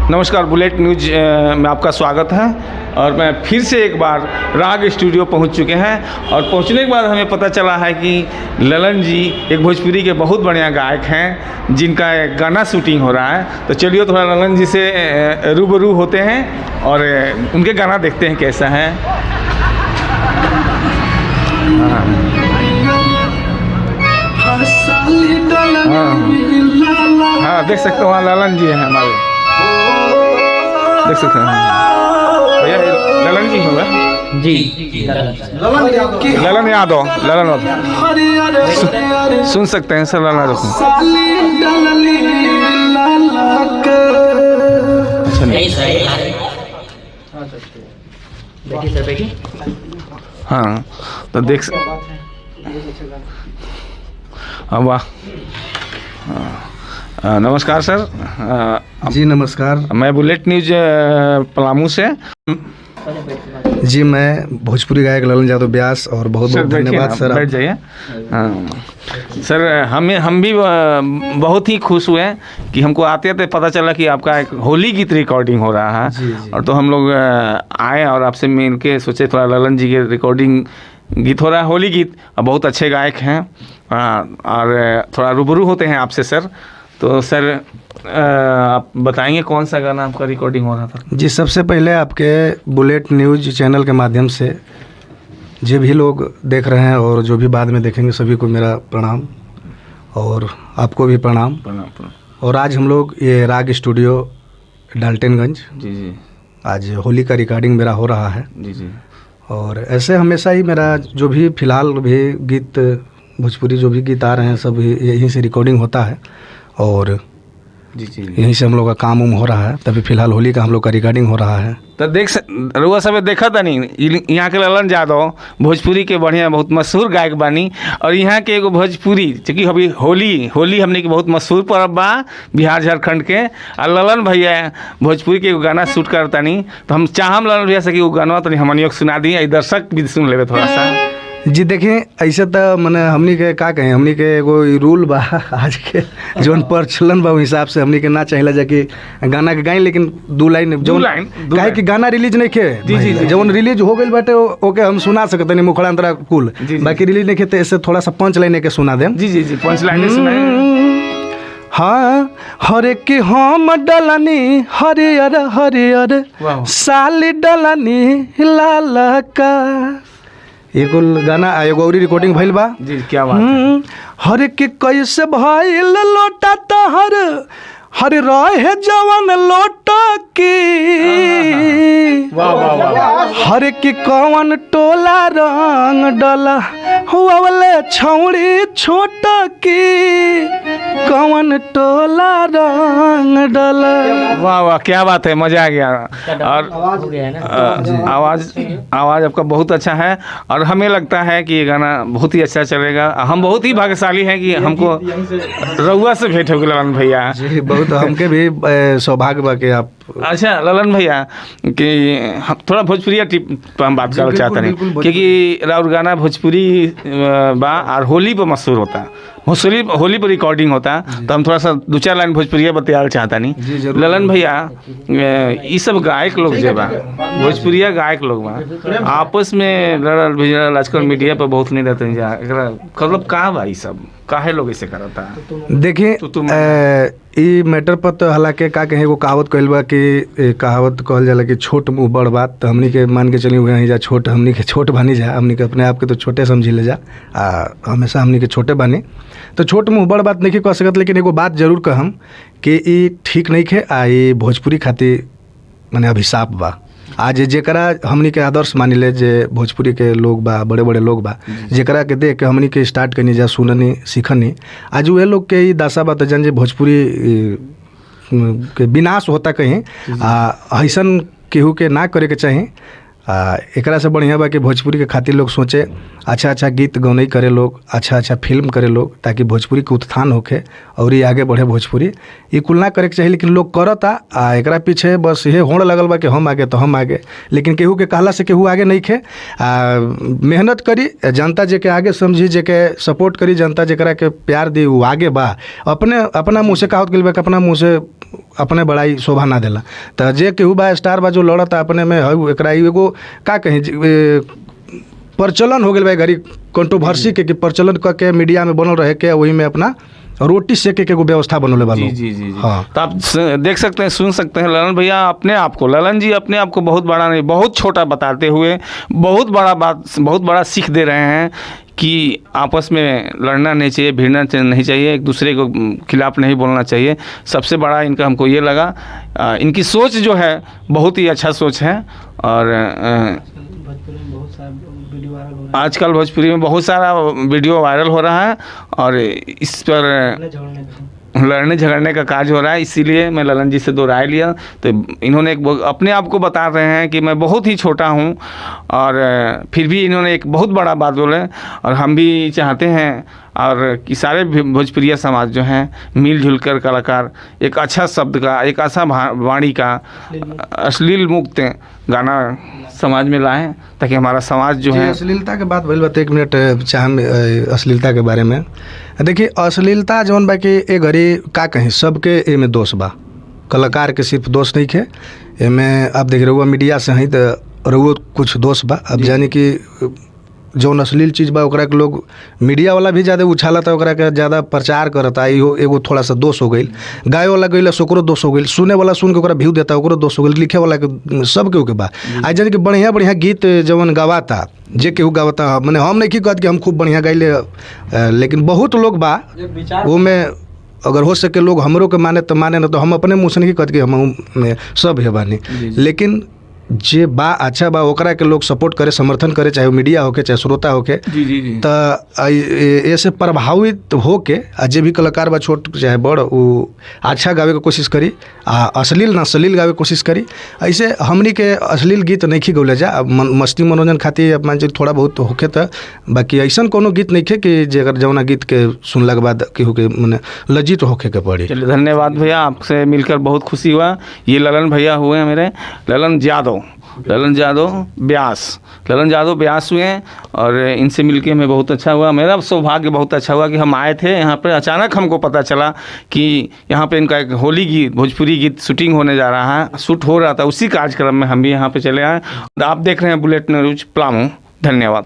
नमस्कार, bullet news में आपका स्वागत है। और मैं फिर से एक बार राग स्टूडियो पहुंच चुके हैं और पहुंचने के बाद हमें पता चला है कि ललन जी एक भोजपुरी के बहुत बढ़िया गायक हैं जिनका एक गाना शूटिंग हो रहा है। तो चलिए थोड़ा ललन जी से रूबरू होते हैं और उनके गाना देखते हैं कैसा है। हाँ, देख सकते हो वहाँ ललन जी हैं हमारे, देख सकते हैं भैया। ललन जी होगा जी, ललन यादव, ललन यादव सुन सकते हैं सर। ललन यादव अच्छा नहीं, देखिए सर, देखिए। हाँ तो देख वाह। नमस्कार सर। जी नमस्कार। मैं बुलेट न्यूज पलामू से। जी मैं भोजपुरी गायक ललन यादव व्यास, और बहुत बहुत धन्यवाद सर। बैठ जाइए। सर हम भी बहुत ही खुश हुए कि हमको आते आते पता चला कि आपका एक होली गीत रिकॉर्डिंग हो रहा है। जी। और तो हम लोग आए और आपसे मिल के सोचे थोड़ा ललन जी के रिकॉर्डिंग गीत हो रहा है, होली गीत। बहुत अच्छे गायक हैं और थोड़ा रूबरू होते हैं आपसे सर। तो सर आप बताएंगे कौन सा गाना आपका रिकॉर्डिंग हो रहा था? जी, सबसे पहले आपके बुलेट न्यूज चैनल के माध्यम से जो भी लोग देख रहे हैं और जो भी बाद में देखेंगे सभी को मेरा प्रणाम, और आपको भी प्रणाम। प्रणाम। और आज हम लोग ये राग स्टूडियो डाल्टनगंज, जी जी, आज होली का रिकॉर्डिंग मेरा हो रहा है। जी जी। और ऐसे हमेशा ही मेरा जो भी फ़िलहाल भी गीत भोजपुरी जो भी गीत आ रहे हैं सब यहीं से रिकॉर्डिंग होता है और जी जी, यहीं से हम लोग का काम उम हो रहा है। तभी फ़िलहाल होली का हम लोग का रिकॉर्डिंग हो रहा है। तो रउआ सब देखा था नहीं, यहाँ के ललन यादव भोजपुरी के बढ़िया बहुत मशहूर गायक बानी। और यहाँ के एगो भोजपुरी, चूँकि अभी होली हमने के बहुत मशहूर पर्व बा बिहार झारखंड के। और ललन भैया भोजपुरी के एगो गाना शूट करता नहीं, तो हम चाहम ललन भैया से कि वो गाना तो हमनियों सुना दिए, दर्शक भी सुन लेवे थोड़ा सा। जी देखिए, ऐसे तो मैंने हमनी के का कहें, हमनी के एगो रूल बा आज के जौन प्रचलन बा हिसाब से हमनी के ना चाहिए जाके गाना के गाई, लेकिन दो लाइन काहे कि गाना रिलीज नहीं खे। जौन रिलीज हो गई बाटे ओके हम सुना सकते नहीं मुखड़ा अंतरा कुल, बाकी रिलीज नहीं खे तो ऐसे थोड़ा सा पंच लाइन के सुना दें। जी जी जी, पंच लाइन सुनाए। हाँ, हरे की हम डलनी हरियर हरियर साली डलनी लाला का, एगो गाना एगो और रिकॉर्डिंग भइल बा। जी, क्या बात है। हर के कैसे भइल लोटा तहर हर रहे जवन लोटा की, हर की कौन टोला रंग डला हुआवले छौड़ी छोटा की, कौन टोला रंग डला। वाह वाह, क्या बात है, मजा आ गया। और आवाज़ आपका बहुत अच्छा है और हमें लगता है कि ये गाना बहुत ही अच्छा चलेगा। हम बहुत ही भाग्यशाली हैं कि हमको रउआ से भेंट हो गई ललन भैया। जी, बहुत हमके भी सौभाग्य बा कि आप। अच्छा ललन भैया कि हम थोड़ा भोजपुरी टिप पर हम बात करना चाहते हैं, क्योंकि राउर गाना भोजपुरी बा और होली पर मशहूर होता है, होली पर रिकॉर्डिंग होता है। तो हम थोड़ा सा दो चार लाइन भोजपुरिया बताया चाहता नहीं। ललन भैया ये सब गायक लोग जो बा भोजपुरिया गायक लोग बा आपस में लड़ल भिजल आजकल मीडिया पर बहुत नहीं रहते हैं, मतलब कहाँ बा ये सब, काहे लोग ऐसे करता है? देखिए ई मैटर पर तो हालांकि का कहे, एगो कहावत कहल बा कि कहावत कहल जाला कि छोट मुँह बड़ बात। तो हमनी के मान के चली हुए जा छोट, हमनी के छोट बानी जा, हमनी के अपने आप के तो छोटे समझी ले जा, हमेशा हमनी के छोटे बानी। तो छोट मुँह बड़ बात नहीं कह सकत, लेकिन एगो बात जरूर कहम कि ई ठीक नहीं खे। ई भोजपुरी खातिर माने अभिशाप बा। आज जेकरा हमनी के आदर्श मानी ले, जे भोजपुरी के लोग बा, बड़े बड़े लोग बा, जेकरा के देख के हमनी के स्टार्ट करनी जा, सुननी सीखनी, आज वे लोग के दशा बा। तो जन जे भोजपुरी के विनाश होता कहीं, ऐसन केहू के ना करे के चाही। एकरा से बढ़िया बा कि भोजपुरी के खातिर लोग सोचे, अच्छा अच्छा गीत गौनई करे लोग, अच्छा अच्छा फिल्म करे लोग, ताकि भोजपुरी के उत्थान होखे और ये आगे बढ़े भोजपुरी। ये कुल ना करे के चाहिए, लेकिन लोग करता एकरा पीछे बस ये होड़ लगल बा कि हम आगे तो हम आगे, लेकिन केहू के कहला से केहू आगे नहीं खे। मेहनत करी, जनता जे के आगे समझी, जे के सपोर्ट करी, जनता जरा के प्यार दी वो आगे बा। अपना मुँह से कहावत गइल बा कि अपना मुँह से अपने बड़ाई शोभा ना देला। तो जे केहू बा स्टार बा जो लड़ता अपने में है, एकरा एगो का कहीं प्रचलन हो गया बा घड़ी कंट्रोवर्सी के, कि प्रचलन करके मीडिया में बनल रहे के, वही में अपना रोटी सेके के एगो व्यवस्था बनोले वालों। जी। हाँ, तो आप देख सकते हैं, सुन सकते हैं ललन भैया अपने आप को, ललन जी अपने आप को बहुत बड़ा नहीं, बहुत छोटा बताते हुए बहुत बड़ा सीख दे रहे हैं कि आपस में लड़ना नहीं चाहिए, भिड़ना नहीं चाहिए, एक दूसरे को खिलाफ नहीं बोलना चाहिए। सबसे बड़ा इनका हमको ये लगा, इनकी सोच जो है बहुत ही अच्छा सोच है। और आजकल भोजपुरी में बहुत सारा वीडियो वायरल हो रहा है और इस पर लड़ने झगड़ने का काज हो रहा है। इसीलिए मैं ललन जी से 2 राय लिया, तो इन्होंने अपने आप को बता रहे हैं कि मैं बहुत ही छोटा हूं, और फिर भी इन्होंने एक बहुत बड़ा बात बोले। और हम भी चाहते हैं और कि सारे भोजपुरिया समाज जो हैं मिलजुल कर कलाकार एक अच्छा शब्द का, एक अच्छा वाणी का, अश्लील मुक्त गाना समाज में लाएं, ताकि हमारा समाज जो है। अश्लीलता के बात भइल बा, 1 मिनट चाहे अश्लीलता के बारे में देखिए। अश्लीलता जौन बा कि ए घड़ी का कहीं सबके एमे दोष बा, कलाकार के सिर्फ दोष नहीं है एमे। आप देख रहे हो मीडिया से ही तो रहुओ कुछ दोष बा। अब जानी कि जौन अश्लील चीज़ बा ओकरा के लोग मीडिया वाला भी ज़्यादा उछालता, ओकरा के ज़्यादा प्रचार करता, इहो एगो थोड़ा सा दोष हो गई। गाय वाला गइला से ओकरो दोष हो गई, सुने वाला सुन के ओकरा व्यू देता ओकरो दोष हो गई, लिखे वाला के सब के बा। आज जानी कि बढ़िया गीत जवन गवाता, जे केहू गावता, मैंने हम नहीं कहत कि हम खूब बढ़िया गाइले, लेकिन बहुत लोग बा वो में, अगर हो सके लोग हमरो के माने तो माने, ना तो हम अपने मुँह से नहीं कहते कि हम सब है बानी। लेकिन जे बा अच्छा बा ओकरा के लोग सपोर्ट करे, समर्थन करे, चाहे वो मीडिया होके चाहे श्रोता होके। तो ऐसे प्रभावित होके जे भी कलाकार बा छोट चाहे बड़, वो अच्छा गावे के कोशिश करी, अश्लील ना सलील गावे के कोशिश करी। ऐसे हमनी के अश्लील गीत नहीं गौले जा, मस्ती मनोरंजन खातिर मान थोड़ा बहुत होके, तो बाकी ऐसा कोनो गीत नहीं खे कि जगह जौना गीत के सुनला के बाद केहू के मैंने लज्जित होके के पड़ी। चलिए धन्यवाद भैया, आपसे मिलकर बहुत खुशी हुआ। ये ललन भैया हुए मेरे, ललन यादव व्यास हुए हैं, और इनसे मिलके हमें बहुत अच्छा हुआ। मेरा सौभाग्य बहुत अच्छा हुआ कि हम आए थे यहाँ पर, अचानक हमको पता चला कि यहाँ पे इनका एक होली गीत, भोजपुरी गीत शूटिंग होने जा रहा है, शूट हो रहा था। उसी कार्यक्रम में हम भी यहाँ पे चले आए। आप देख रहे हैं बुलेटिन न्यूज़ पलामू। धन्यवाद।